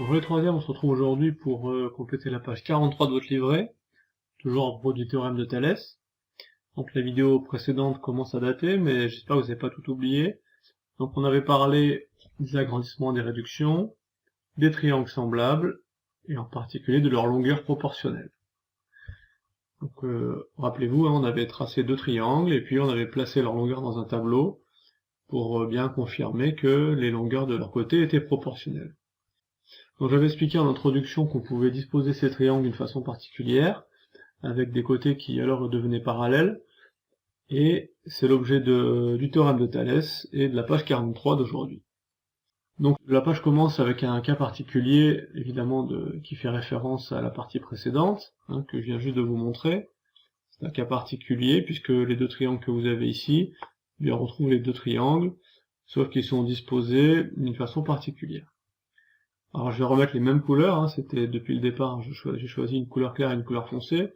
Bonjour les troisièmes, on se retrouve aujourd'hui pour compléter la page 43 de votre livret, toujours à propos du théorème de Thalès. Donc la vidéo précédente commence à dater, mais j'espère que vous n'avez pas tout oublié. Donc on avait parlé des agrandissements des réductions, des triangles semblables, et en particulier de leur longueur proportionnelle. Donc rappelez-vous, on avait tracé deux triangles, et puis on avait placé leur longueur dans un tableau, pour bien confirmer que les longueurs de leur côté étaient proportionnelles. Donc j'avais expliqué en introduction qu'on pouvait disposer ces triangles d'une façon particulière, avec des côtés qui alors devenaient parallèles, et c'est l'objet du théorème de Thalès et de la page 43 d'aujourd'hui. Donc la page commence avec un cas particulier, évidemment, qui fait référence à la partie précédente, que je viens juste de vous montrer. C'est un cas particulier, puisque les deux triangles que vous avez ici, on retrouve les deux triangles, sauf qu'ils sont disposés d'une façon particulière. Alors je vais remettre les mêmes couleurs, c'était depuis le départ, j'ai choisi une couleur claire et une couleur foncée.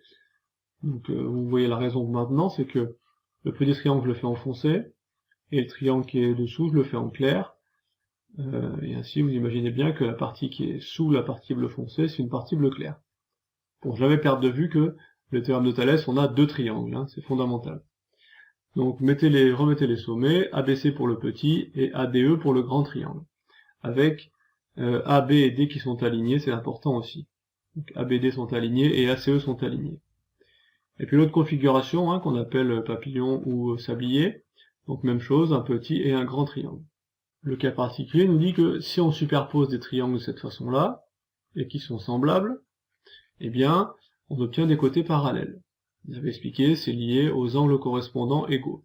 Donc vous voyez la raison maintenant, c'est que le petit triangle je le fais en foncé, et le triangle qui est dessous je le fais en clair. Et ainsi vous imaginez bien que la partie qui est sous la partie bleu foncé, c'est une partie bleu clair. Pour jamais perdre de vue que le théorème de Thalès, on a deux triangles, c'est fondamental. Donc remettez les sommets, ABC pour le petit et ADE pour le grand triangle. Avec AB et D qui sont alignés, c'est important aussi. Donc ABD sont alignés et ACE sont alignés. Et puis l'autre configuration, qu'on appelle papillon ou sablier, donc même chose, un petit et un grand triangle. Le cas particulier nous dit que si on superpose des triangles de cette façon-là, et qui sont semblables, eh bien, on obtient des côtés parallèles. Vous avez expliqué, c'est lié aux angles correspondants égaux.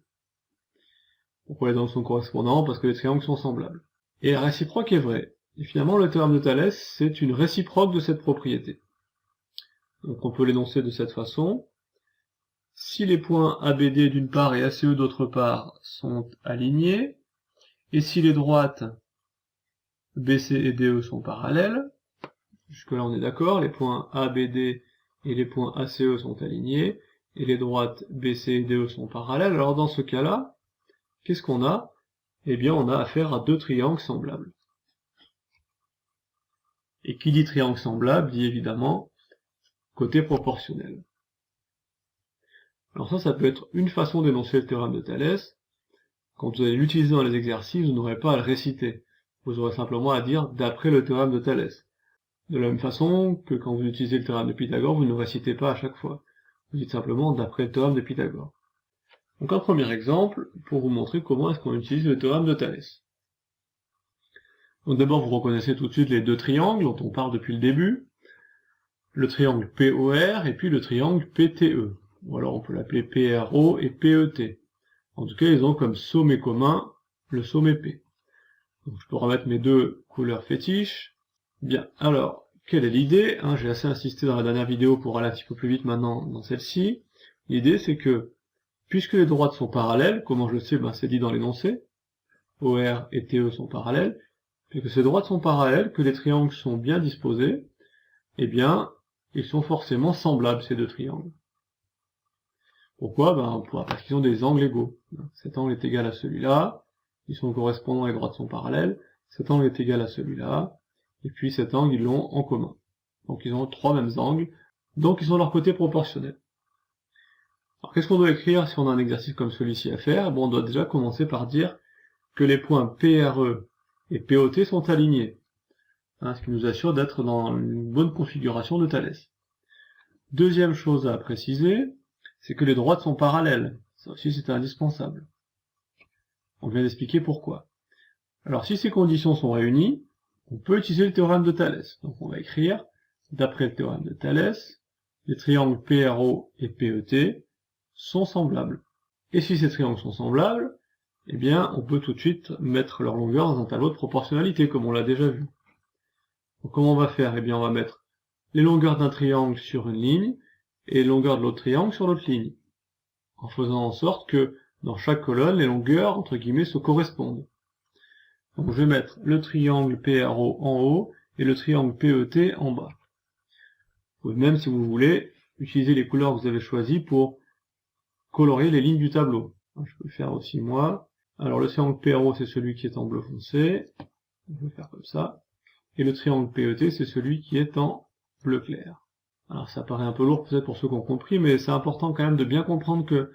Pourquoi les angles sont correspondants? Parce que les triangles sont semblables. Et la réciproque est vraie. Et finalement, le théorème de Thalès, c'est une réciproque de cette propriété. Donc on peut l'énoncer de cette façon. Si les points ABD d'une part et ACE d'autre part sont alignés, et si les droites BC et DE sont parallèles, jusque-là on est d'accord, les points ABD et les points ACE sont alignés, et les droites BC et DE sont parallèles, alors dans ce cas-là, qu'est-ce qu'on a? Eh bien on a affaire à deux triangles semblables. Et qui dit triangle semblable dit évidemment côté proportionnel. Alors ça peut être une façon d'énoncer le théorème de Thalès. Quand vous allez l'utiliser dans les exercices, vous n'aurez pas à le réciter. Vous aurez simplement à dire d'après le théorème de Thalès. De la même façon que quand vous utilisez le théorème de Pythagore, vous ne le récitez pas à chaque fois. Vous dites simplement d'après le théorème de Pythagore. Donc un premier exemple pour vous montrer comment est-ce qu'on utilise le théorème de Thalès. Donc d'abord vous reconnaissez tout de suite les deux triangles dont on parle depuis le début. Le triangle POR et puis le triangle PTE. Ou alors on peut l'appeler PRO et PET. En tout cas, ils ont comme sommet commun le sommet P. Donc je peux remettre mes deux couleurs fétiches. Bien, alors, quelle est l'idée? J'ai assez insisté dans la dernière vidéo pour aller un petit peu plus vite maintenant dans celle-ci. L'idée c'est que, puisque les droites sont parallèles, comment je le sais? C'est dit dans l'énoncé, OR et TE sont parallèles, puisque ces droites sont parallèles, que les triangles sont bien disposés, eh bien, ils sont forcément semblables, ces deux triangles. Pourquoi? Parce qu'ils ont des angles égaux. Cet angle est égal à celui-là, ils sont correspondants, les droites sont parallèles, cet angle est égal à celui-là, et puis cet angle, ils l'ont en commun. Donc ils ont trois mêmes angles, donc ils ont leur côté proportionnel. Alors qu'est-ce qu'on doit écrire si on a un exercice comme celui-ci à faire? On doit déjà commencer par dire que les points PRE et POT sont alignés, ce qui nous assure d'être dans une bonne configuration de Thalès. Deuxième chose à préciser, c'est que les droites sont parallèles. Ça aussi c'est indispensable. On vient d'expliquer pourquoi. Alors si ces conditions sont réunies, on peut utiliser le théorème de Thalès. Donc on va écrire, d'après le théorème de Thalès, les triangles PRO et PET sont semblables. Et si ces triangles sont semblables, eh bien on peut tout de suite mettre leur longueur dans un tableau de proportionnalité, comme on l'a déjà vu. Donc comment on va faire? Eh bien on va mettre les longueurs d'un triangle sur une ligne, et les longueurs de l'autre triangle sur l'autre ligne, en faisant en sorte que dans chaque colonne, les longueurs, entre guillemets, se correspondent. Donc je vais mettre le triangle PRO en haut et le triangle PET en bas. Vous pouvez même, si vous voulez, utiliser les couleurs que vous avez choisies pour colorier les lignes du tableau. Je peux le faire aussi moi. Alors le triangle PRO, c'est celui qui est en bleu foncé. Je vais faire comme ça. et le triangle PET, c'est celui qui est en bleu clair. Alors ça paraît un peu lourd peut-être pour ceux qui ont compris, mais c'est important quand même de bien comprendre que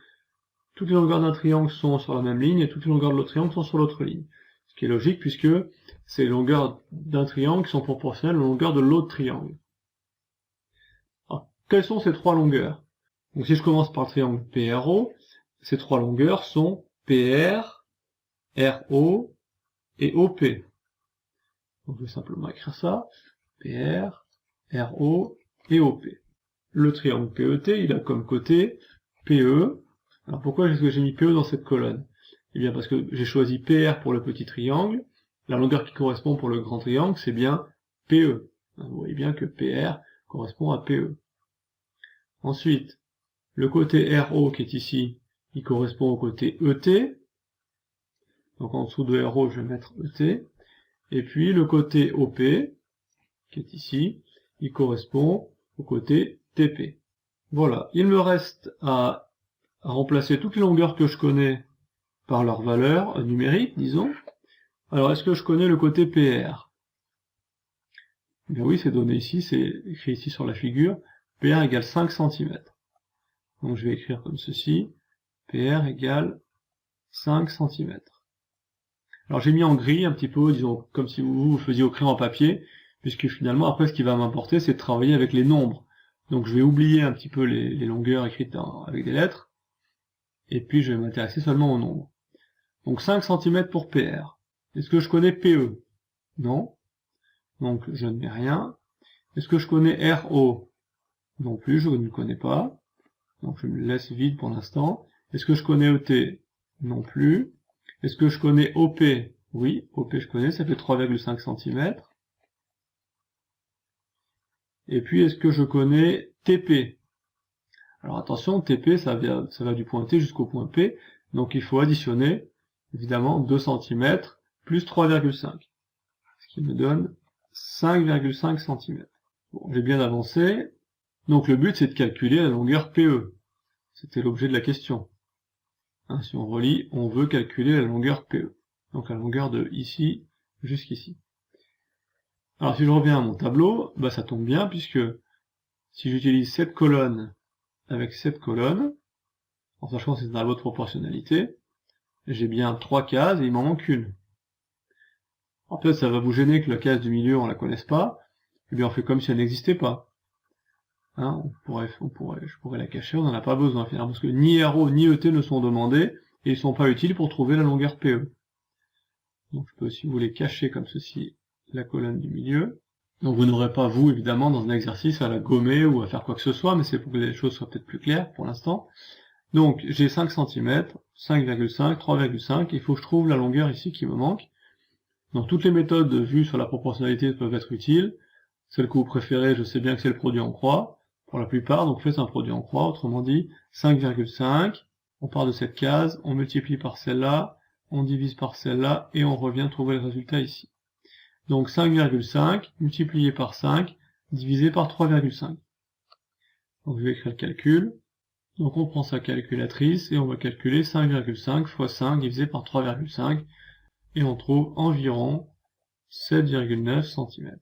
toutes les longueurs d'un triangle sont sur la même ligne et toutes les longueurs de l'autre triangle sont sur l'autre ligne. Ce qui est logique puisque c'est les longueurs d'un triangle qui sont proportionnelles aux longueurs de l'autre triangle. Alors, quelles sont ces trois longueurs? Donc si je commence par le triangle PRO, ces trois longueurs sont PR, RO et OP. Donc je vais simplement écrire ça, PR, RO et OP. Le triangle PET, il a comme côté PE. Alors pourquoi est-ce que j'ai mis PE dans cette colonne? Eh bien parce que j'ai choisi PR pour le petit triangle, la longueur qui correspond pour le grand triangle, c'est bien PE. Vous voyez bien que PR correspond à PE. Ensuite, le côté RO qui est ici, il correspond au côté ET. Donc en dessous de RO, je vais mettre ET. Et puis le côté OP, qui est ici, il correspond au côté TP. Voilà, il me reste à remplacer toutes les longueurs que je connais par leur valeur numérique, disons. Alors, est-ce que je connais le côté PR? Bien oui, c'est donné ici, c'est écrit ici sur la figure, PR égale 5 cm. Donc je vais écrire comme ceci, PR égale 5 cm. Alors j'ai mis en gris un petit peu, disons, comme si vous faisiez au crayon en papier, puisque finalement, après, ce qui va m'importer, c'est de travailler avec les nombres. Donc je vais oublier un petit peu les longueurs écrites avec des lettres, et puis je vais m'intéresser seulement aux nombres. Donc 5 cm pour PR. Est-ce que je connais PE? Non. Donc je ne mets rien. Est-ce que je connais RO? Non plus, je ne le connais pas. Donc je me laisse vide pour l'instant. Est-ce que je connais ET? Non plus. Est-ce que je connais OP? Oui, OP je connais, ça fait 3,5 cm. Et puis est-ce que je connais TP? Alors attention, TP ça va du point T jusqu'au point P, donc il faut additionner évidemment 2 cm plus 3,5, ce qui me donne 5,5 cm. Bon, j'ai bien avancé, donc le but c'est de calculer la longueur PE. C'était l'objet de la question. Hein, si on relit, on veut calculer la longueur PE. Donc la longueur de ici jusqu'ici. Alors si je reviens à mon tableau, bah ça tombe bien puisque si j'utilise cette colonne avec cette colonne, en sachant que c'est dans la haute proportionnalité, j'ai bien 3 cases et il m'en manque une. En fait, ça va vous gêner que la case du milieu, on la connaisse pas, et bien on fait comme si elle n'existait pas. Hein, je pourrais la cacher, on n'en a pas besoin finalement, parce que ni RO ni ET ne sont demandés, et ils sont pas utiles pour trouver la longueur PE. Donc je peux aussi vous les cacher comme ceci, la colonne du milieu. Donc vous n'aurez pas, vous, évidemment, dans un exercice à la gommer ou à faire quoi que ce soit, mais c'est pour que les choses soient peut-être plus claires pour l'instant. Donc j'ai 5 cm, 5,5, 3,5, il faut que je trouve la longueur ici qui me manque. Donc toutes les méthodes vues sur la proportionnalité peuvent être utiles. Celle que vous préférez, je sais bien que c'est le produit en croix, pour la plupart, donc faites un produit en croix, autrement dit 5,5, on part de cette case, on multiplie par celle-là, on divise par celle-là, et on revient trouver le résultat ici. Donc 5,5 multiplié par 5, divisé par 3,5. Donc je vais écrire le calcul. Donc on prend sa calculatrice et on va calculer 5,5 fois 5 divisé par 3,5 et on trouve environ 7,9 cm.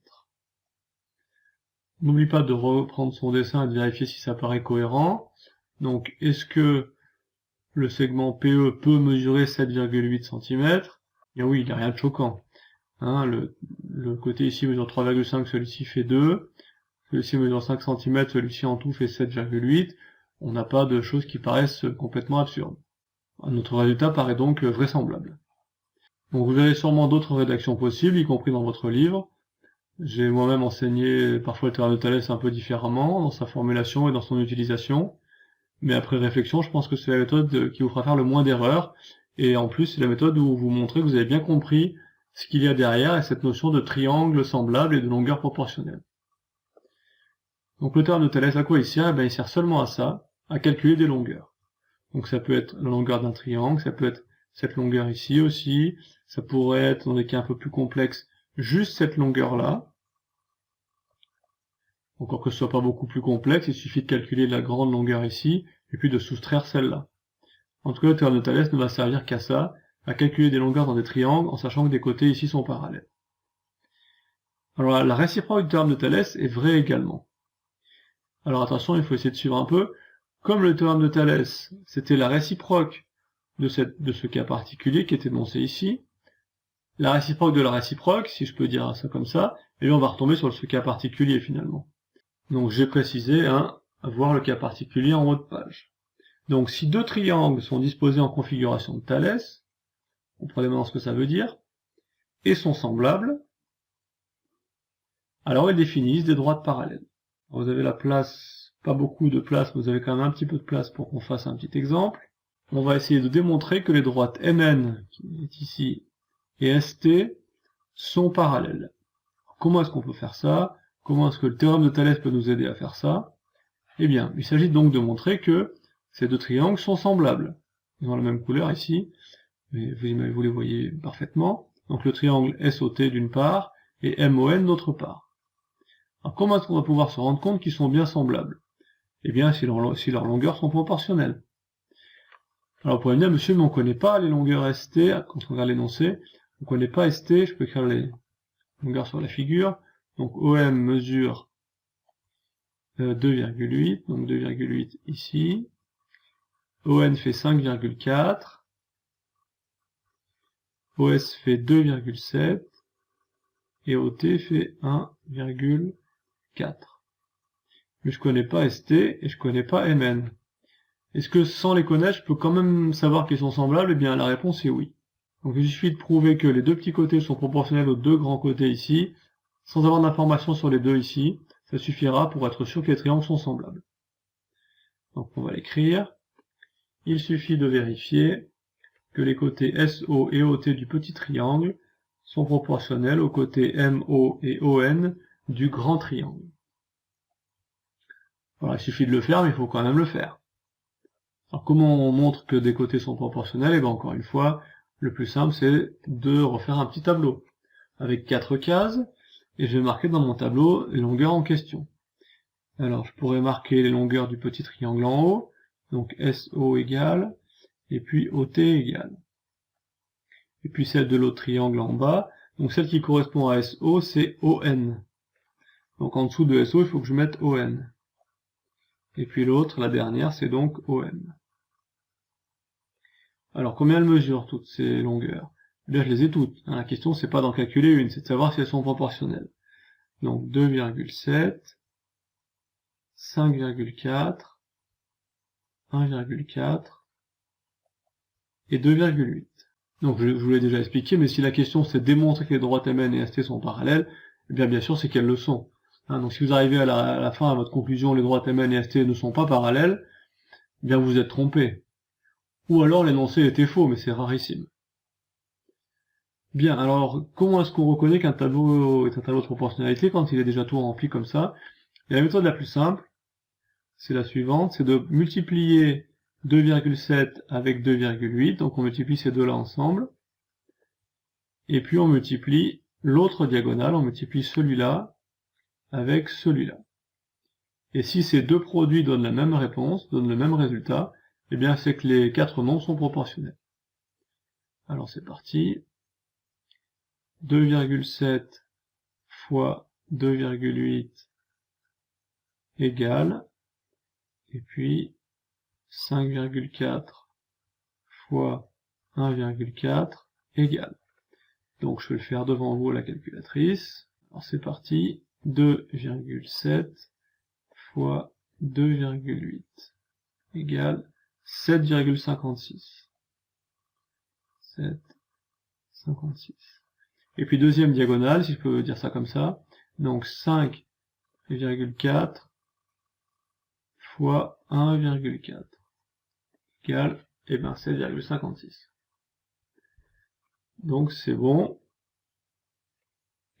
N'oublie pas de reprendre son dessin et de vérifier si ça paraît cohérent. Donc est-ce que le segment PE peut mesurer 7,8 cm? Bien oui, il n'y a rien de choquant. Hein, le côté ici mesure 3,5, celui-ci fait 2. Celui-ci mesure 5 cm, celui-ci en tout fait 7,8. On n'a pas de choses qui paraissent complètement absurdes. Notre résultat paraît donc vraisemblable. Donc vous avez sûrement d'autres rédactions possibles, y compris dans votre livre. J'ai moi-même enseigné parfois le théorème de Thalès un peu différemment, dans sa formulation et dans son utilisation. Mais après réflexion, je pense que c'est la méthode qui vous fera faire le moins d'erreurs. Et en plus, c'est la méthode où vous montrez que vous avez bien compris ce qu'il y a derrière et cette notion de triangle semblable et de longueur proportionnelle. Donc le théorème de Thalès, à quoi il sert? Eh bien, il sert seulement à ça, à calculer des longueurs. Donc ça peut être la longueur d'un triangle, ça peut être cette longueur ici aussi, ça pourrait être, dans des cas un peu plus complexes, juste cette longueur-là. Encore que ce soit pas beaucoup plus complexe, il suffit de calculer la grande longueur ici, et puis de soustraire celle-là. En tout cas, le théorème de Thalès ne va servir qu'à ça, à calculer des longueurs dans des triangles, en sachant que des côtés ici sont parallèles. Alors la réciproque du théorème de Thalès est vraie également. Alors attention, il faut essayer de suivre un peu. Comme le théorème de Thalès, c'était la réciproque de ce cas particulier qui est énoncé ici, la réciproque de la réciproque, si je peux dire ça comme ça, et bien on va retomber sur ce cas particulier finalement. Donc j'ai précisé, voir le cas particulier en haut de page. Donc si deux triangles sont disposés en configuration de Thalès, comprenez maintenant ce que ça veut dire, et sont semblables, alors ils définissent des droites parallèles. Vous avez la place, pas beaucoup de place, mais vous avez quand même un petit peu de place pour qu'on fasse un petit exemple. On va essayer de démontrer que les droites MN, qui est ici, et ST, sont parallèles. Comment est-ce qu'on peut faire ça? Comment est-ce que le théorème de Thalès peut nous aider à faire ça? Eh bien, il s'agit donc de montrer que ces deux triangles sont semblables. Ils ont la même couleur ici, mais vous les voyez parfaitement. Donc le triangle SOT d'une part, et MON d'autre part. Alors comment est-ce qu'on va pouvoir se rendre compte qu'ils sont bien semblables? Eh bien, si leurs longueurs sont proportionnelles. Alors, vous pourriez me dire, monsieur, mais on ne connaît pas les longueurs ST, quand on regarde l'énoncé, on ne connaît pas ST, je peux écrire les longueurs sur la figure. Donc, OM mesure 2,8, donc 2,8 ici. ON fait 5,4. OS fait 2,7. Et OT fait 1,4. Mais je connais pas ST et je connais pas MN. Est-ce que sans les connaître, je peux quand même savoir qu'ils sont semblables? Eh bien, la réponse est oui. Donc il suffit de prouver que les deux petits côtés sont proportionnels aux deux grands côtés ici, sans avoir d'informations sur les deux ici. Ça suffira pour être sûr que les triangles sont semblables. Donc on va l'écrire. Il suffit de vérifier que les côtés SO et OT du petit triangle sont proportionnels aux côtés MO et ON du grand triangle. Voilà, il suffit de le faire, mais il faut quand même le faire. Alors comment on montre que des côtés sont proportionnels? Et bien encore une fois, le plus simple c'est de refaire un petit tableau avec 4 cases, et je vais marquer dans mon tableau les longueurs en question. Alors je pourrais marquer les longueurs du petit triangle en haut, donc SO égale, et puis OT égale. Et puis celle de l'autre triangle en bas, donc celle qui correspond à SO c'est ON. Donc en dessous de SO il faut que je mette ON. Et puis l'autre, la dernière, c'est donc OM. Alors, combien elles mesurent, toutes ces longueurs? Eh bien, je les ai toutes. La question, c'est pas d'en calculer une, c'est de savoir si elles sont proportionnelles. Donc, 2,7, 5,4, 1,4 et 2,8. Donc, je vous l'ai déjà expliqué, mais si la question, c'est de démontrer que les droites MN et ST sont parallèles, eh bien sûr, c'est qu'elles le sont. Donc, si vous arrivez à la fin, à votre conclusion, les droites MN et ST ne sont pas parallèles, eh bien, vous êtes trompé. Ou alors l'énoncé était faux, mais c'est rarissime. Bien, alors comment est-ce qu'on reconnaît qu'un tableau est un tableau de proportionnalité quand il est déjà tout rempli comme ça? Et la méthode la plus simple, c'est la suivante, c'est de multiplier 2,7 avec 2,8, donc on multiplie ces deux-là ensemble, et puis on multiplie l'autre diagonale, on multiplie celui-là avec celui-là. Et si ces deux produits donnent la même réponse, donnent le même résultat, eh bien c'est que les quatre nombres sont proportionnels. Alors c'est parti. 2,7 fois 2,8 égale, et puis 5,4 fois 1,4 égale. Donc je vais le faire devant vous à la calculatrice. Alors c'est parti, 2,7 fois 2,8 égale 7,56. 7,56. Et puis deuxième diagonale, si je peux dire ça comme ça, donc 5,4 fois 1,4 égale, 7,56. Donc c'est bon.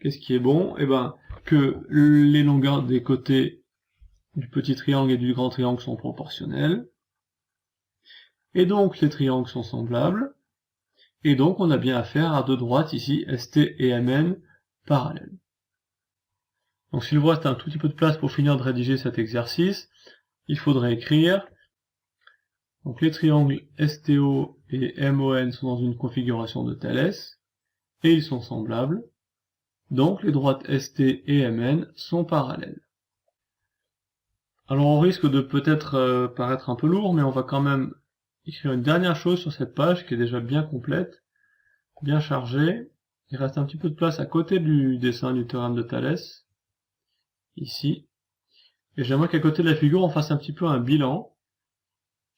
Qu'est-ce qui est bon? Que les longueurs des côtés du petit triangle et du grand triangle sont proportionnelles. Et donc les triangles sont semblables. Et donc on a bien affaire à deux droites ici, ST et MN, parallèles. Donc s'il vous reste un tout petit peu de place pour finir de rédiger cet exercice, il faudrait écrire, donc les triangles STO et MON sont dans une configuration de Thalès, et ils sont semblables. Donc les droites ST et MN sont parallèles. Alors on risque de peut-être paraître un peu lourd, mais on va quand même écrire une dernière chose sur cette page qui est déjà bien complète, bien chargée. Il reste un petit peu de place à côté du dessin du théorème de Thalès, ici. Et j'aimerais qu'à côté de la figure, on fasse un petit peu un bilan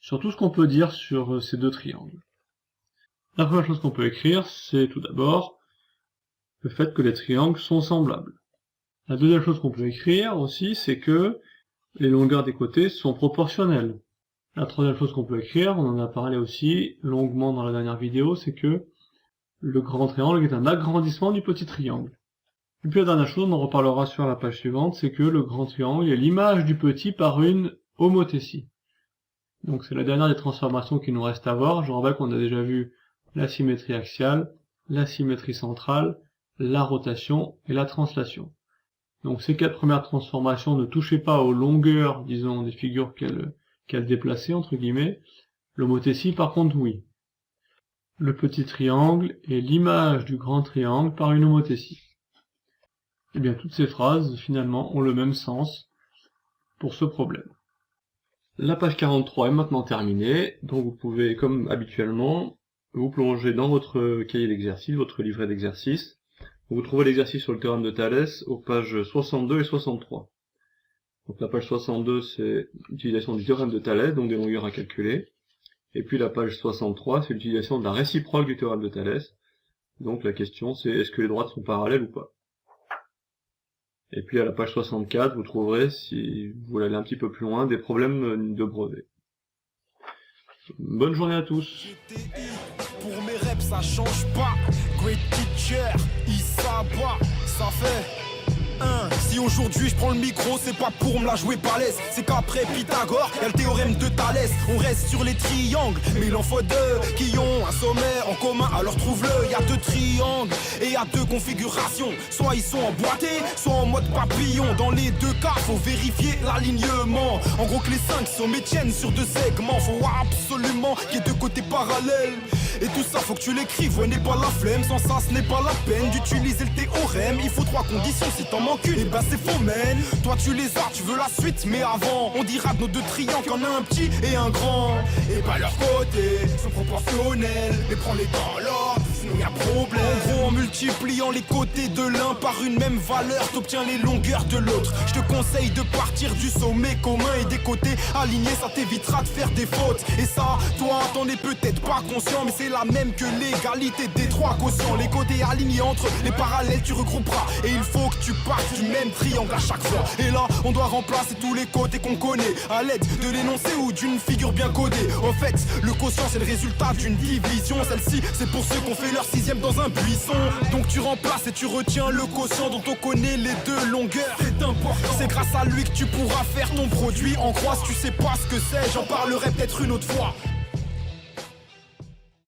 sur tout ce qu'on peut dire sur ces deux triangles. La première chose qu'on peut écrire, c'est tout d'abord le fait que les triangles sont semblables. La deuxième chose qu'on peut écrire aussi, c'est que les longueurs des côtés sont proportionnelles. La troisième chose qu'on peut écrire, on en a parlé aussi longuement dans la dernière vidéo, c'est que le grand triangle est un agrandissement du petit triangle. Et puis la dernière chose, on en reparlera sur la page suivante, c'est que le grand triangle est l'image du petit par une homothétie. Donc c'est la dernière des transformations qui nous reste à voir. Je rappelle qu'on a déjà vu la symétrie axiale, la symétrie centrale, la rotation et la translation. Donc ces 4 premières transformations ne touchaient pas aux longueurs, disons, des figures qu'elle déplaçait, entre guillemets. L'homothétie, par contre, oui. Le petit triangle est l'image du grand triangle par une homothétie. Et bien toutes ces phrases, finalement, ont le même sens pour ce problème. La page 43 est maintenant terminée, donc vous pouvez, comme habituellement, vous plonger dans votre cahier d'exercice, votre livret d'exercice. Vous trouvez l'exercice sur le théorème de Thalès aux pages 62 et 63. Donc la page 62, c'est l'utilisation du théorème de Thalès, donc des longueurs à calculer. Et puis la page 63, c'est l'utilisation de la réciproque du théorème de Thalès. Donc la question, c'est est-ce que les droites sont parallèles ou pas? Et puis à la page 64, vous trouverez, si vous voulez aller un petit peu plus loin, des problèmes de brevet. Bonne journée à tous. Pour mes reps, ça change pas. Great teacher, ça fait. Si aujourd'hui je prends le micro, c'est pas pour me la jouer balèze. C'est qu'après Pythagore, y'a le théorème de Thalès. On reste sur les triangles, mais il en faut deux qui ont un sommet en commun, alors trouve-le. Y'a 2 triangles et y'a 2 configurations. Soit ils sont emboîtés, soit en mode papillon. Dans les 2 cas, faut vérifier l'alignement. En gros que les 5 sommets tiennent sur 2 segments. Faut absolument qu'il y ait 2 côtés parallèles. Et tout ça faut que tu l'écrives, ouais, n'est pas la flemme. Sans ça ce n'est pas la peine d'utiliser le théorème. Il faut 3 conditions, si t'en manques une, et bah c'est faux man. Toi tu les as, tu veux la suite, mais avant on dira de nos 2 triangles qu'il y en a un petit et un grand. Et bah leurs côtés sont proportionnels, mais prends-les dans l'ordre, sinon y'a problème. En gros en multipliant les côtés de l'un par une même valeur, t'obtiens les longueurs de l'autre. Je te conseille de partir du sommet commun et des côtés alignés, ça t'évitera de faire des fautes. Et ça, toi t'en es peut-être pas conscient, mais c'est la même que l'égalité des 3 quotients. Les côtés alignés entre les parallèles tu regrouperas, et il faut que tu partes du même triangle à chaque fois. Et là on doit remplacer tous les côtés qu'on connaît à l'aide de l'énoncé ou d'une figure bien codée. En fait le quotient c'est le résultat d'une division. Celle-ci c'est pour ceux qui ont fait leur 6ème dans un buisson. Donc tu remplaces et tu retiens le quotient dont on connaît les 2 longueurs. C'est important, c'est grâce à lui que tu pourras faire ton produit en croix. Si tu sais pas ce que c'est, j'en parlerai peut-être une autre fois.